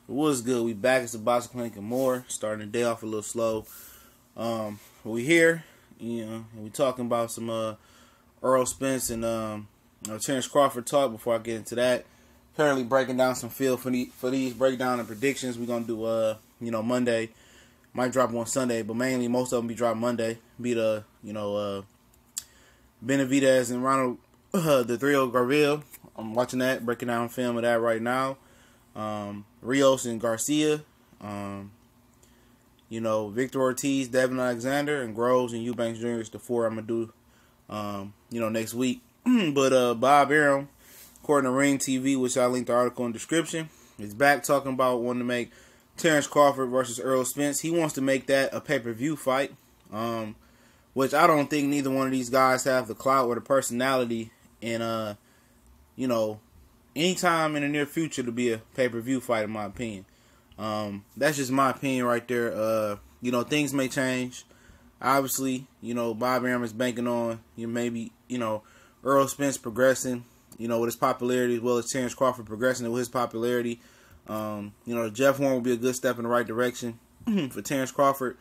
What's good? We back. It's the Boxing Clinic and more. Starting the day off a little slow. We here, and we talking about some Errol Spence and Terence Crawford talk. Before I get into that, apparently breaking down some field for these breakdown and predictions. We're gonna do Monday. Might drop on Sunday, but mainly most of them be dropped Monday. Be the Benavidez and Ronald the Trio Garville. I'm watching that, breaking down film of that right now. Rios and Garcia, Victor Ortiz, Devin Alexander, and Groves and Eubanks Jr. is the four I'm gonna do, next week. But Bob Arum, according to Ring TV, which I linked the article in the description, is back talking about wanting to make Terence Crawford versus Errol Spence. He wants to make that a pay-per-view fight, which I don't think neither one of these guys have the clout or the personality and anytime in the near future to be a pay-per-view fight, in my opinion. That's just my opinion right there. Things may change. Obviously, Bob Arum is banking on Errol Spence progressing, with his popularity, as well as Terence Crawford progressing with his popularity. Jeff Horn will be a good step in the right direction for Terence Crawford.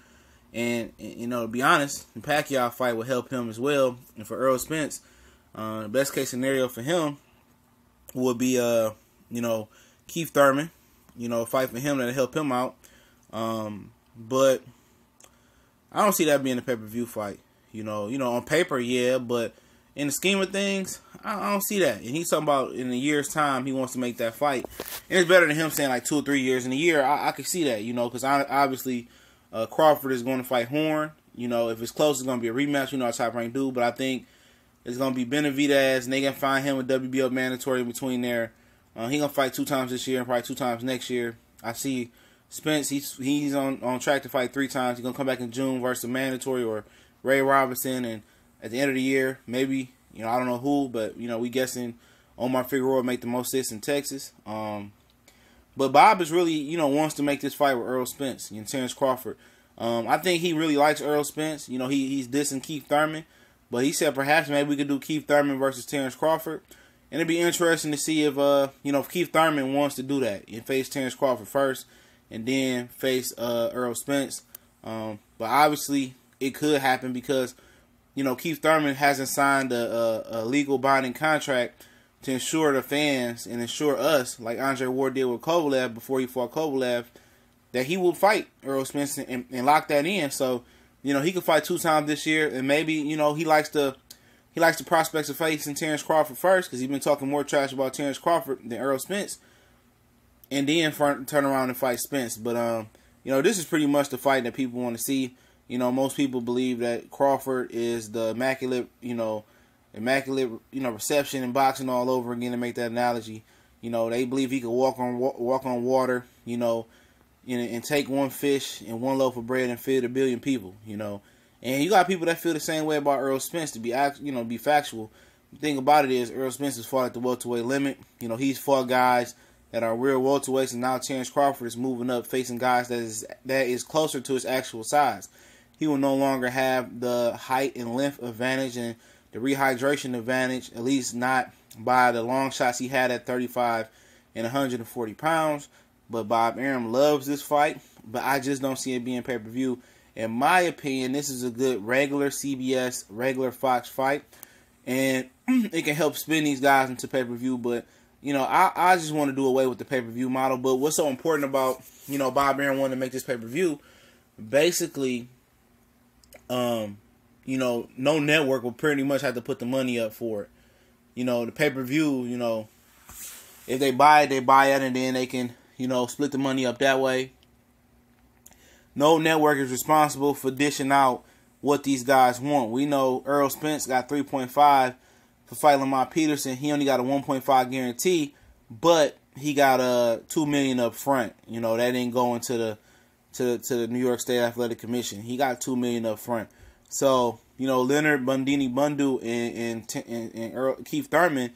And to be honest, the Pacquiao fight will help him as well. And for Errol Spence, the best case scenario for him would be Keith Thurman, fight for him that'll help him out. But I don't see that being a pay-per-view fight. On paper, yeah, but in the scheme of things, I don't see that. And he's talking about in a year's time he wants to make that fight. And it's better than him saying like 2 or 3 years in a year. I could see that, because obviously Crawford is going to fight Horn. If it's close, it's going to be a rematch. A top-ranked dude, but I think it's going to be Benavidez, and they can find him a WBO mandatory in between there. He going to fight 2 times this year and probably 2 times next year. I see Spence, he's on track to fight 3 times. He's going to come back in June versus a mandatory or Ray Robinson, and at the end of the year, maybe, I don't know who, but, we guessing Omar Figueroa make the most sense in Texas. But Bob is really, wants to make this fight with Errol Spence and Terence Crawford. I think he really likes Errol Spence. He's dissing Keith Thurman. But he said perhaps maybe we could do Keith Thurman versus Terence Crawford. And it'd be interesting to see if Keith Thurman wants to do that and face Terence Crawford first and then face Errol Spence. But obviously it could happen because, Keith Thurman hasn't signed a legal binding contract to ensure the fans and ensure us, like Andre Ward did with Kovalev before he fought Kovalev, that he will fight Errol Spence and lock that in. So, he could fight 2 times this year, and maybe, he likes the prospects of facing Terence Crawford first, because he's been talking more trash about Terence Crawford than Errol Spence, and then turn around and fight Spence. But, this is pretty much the fight that people want to see. Most people believe that Crawford is the immaculate reception in boxing all over again, to make that analogy. They believe he could walk on water, and take 1 fish and 1 loaf of bread and feed 1 billion people, And you got people that feel the same way about Errol Spence, to be factual. The thing about it is Errol Spence has fought at the welterweight limit. He's fought guys that are real welterweights, and now Terence Crawford is moving up, facing guys that is closer to his actual size. He will no longer have the height and length advantage and the rehydration advantage, at least not by the long shots he had at 35 and 140 pounds. But Bob Arum loves this fight, but I just don't see it being pay-per-view. In my opinion, this is a good regular CBS, regular Fox fight, and it can help spin these guys into pay-per-view. But, I just want to do away with the pay-per-view model. But what's so important about, Bob Arum wanting to make this pay-per-view, basically, no network will pretty much have to put the money up for it. The pay-per-view, if they buy it, and then they can, split the money up that way. No network is responsible for dishing out what these guys want. We know Errol Spence got 3.5 for fighting Lamar Peterson. He only got a 1.5 guarantee, but he got a $2 million up front. That didn't go into the New York State Athletic Commission. He got $2 million up front. So Leonard Bundini Bundu and Keith Thurman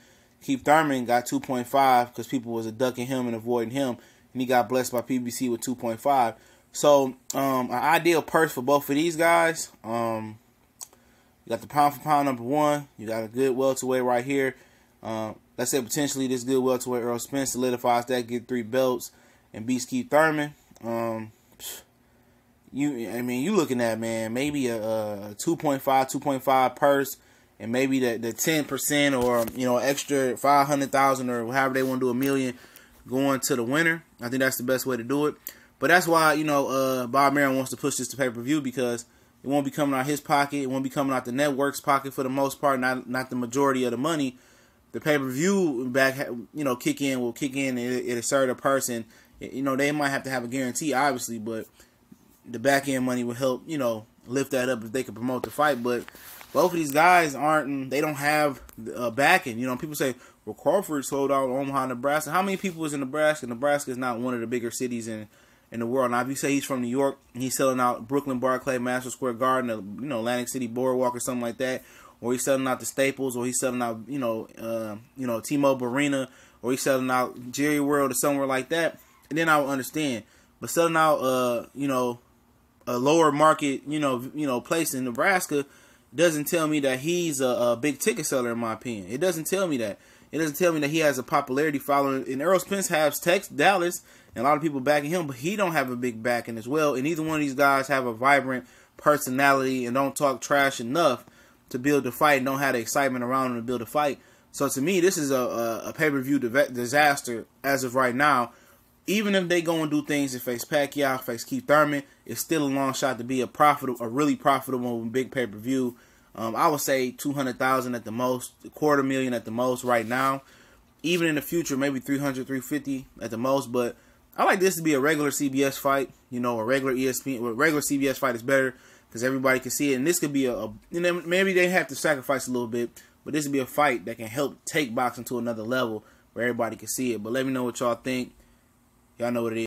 got 2.5 because people was ducking him and avoiding him, and he got blessed by PBC with 2.5. So, an ideal purse for both of these guys. You got the pound for pound number 1. You got a good welterweight right here. Let's say potentially this good welterweight Errol Spence solidifies that, get 3 belts. and beats Keith Thurman, you looking at, man, maybe a 2.5 purse, and maybe the 10% or extra 500,000 or however they want to do $1 million going to the winner. I think that's the best way to do it. But that's why Bob Arum wants to push this to pay-per-view, because it won't be coming out his pocket. It won't be coming out the network's pocket for the most part. Not the majority of the money. The pay-per-view will kick in. It'll serve the person. They might have to have a guarantee, obviously, but the back end money will help, lift that up if they can promote the fight. But both of these guys they don't have backing. People say, well, Crawford sold out Omaha, Nebraska. How many people is in Nebraska? Nebraska is not one of the bigger cities in the world. Now, if you say he's from New York, he's selling out Brooklyn Barclay, Madison Square Garden, Atlantic City Boardwalk or something like that, or he's selling out the Staples, or he's selling out, T-Mobile Arena, or he's selling out Jerry World or somewhere like that, and then I would understand. But selling out, a lower market, place in Nebraska doesn't tell me that he's a big ticket seller, in my opinion. It doesn't tell me that. It doesn't tell me that he has a popularity following. And Errol Spence has Dallas, and a lot of people backing him, but he don't have a big backing as well. And neither one of these guys have a vibrant personality and don't talk trash enough to build the fight and don't have the excitement around them to build a fight. So to me, this is a pay-per-view disaster as of right now. Even if they go and do things and face Pacquiao, face Keith Thurman, it's still a long shot to be a really profitable big pay-per-view. I would say 200,000 at the most, $250,000 at the most right now. Even in the future, maybe 300, 350 at the most. But I like this to be a regular CBS fight. A regular ESPN, regular CBS fight is better because everybody can see it. And this could be maybe they have to sacrifice a little bit, but this would be a fight that can help take boxing to another level where everybody can see it. But let me know what y'all think. Y'all know what it is.